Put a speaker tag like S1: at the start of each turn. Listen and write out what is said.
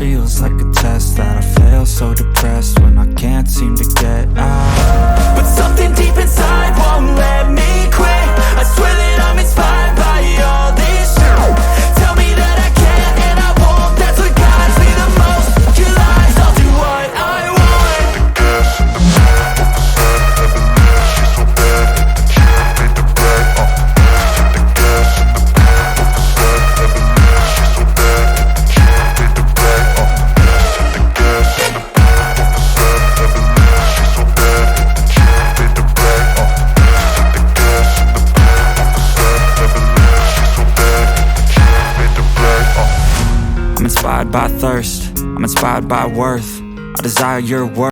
S1: feels like a test that I fail, so depressed when I can't seem to get out.
S2: But something deep inside won't let me quit. I swear that I'm inspired by all this shit. Tell me that I can't and I won't. That's what guides me the most. Your lies, I'll do what I want.
S1: I'm inspired by thirst, I'm inspired by worth. I desire your worth.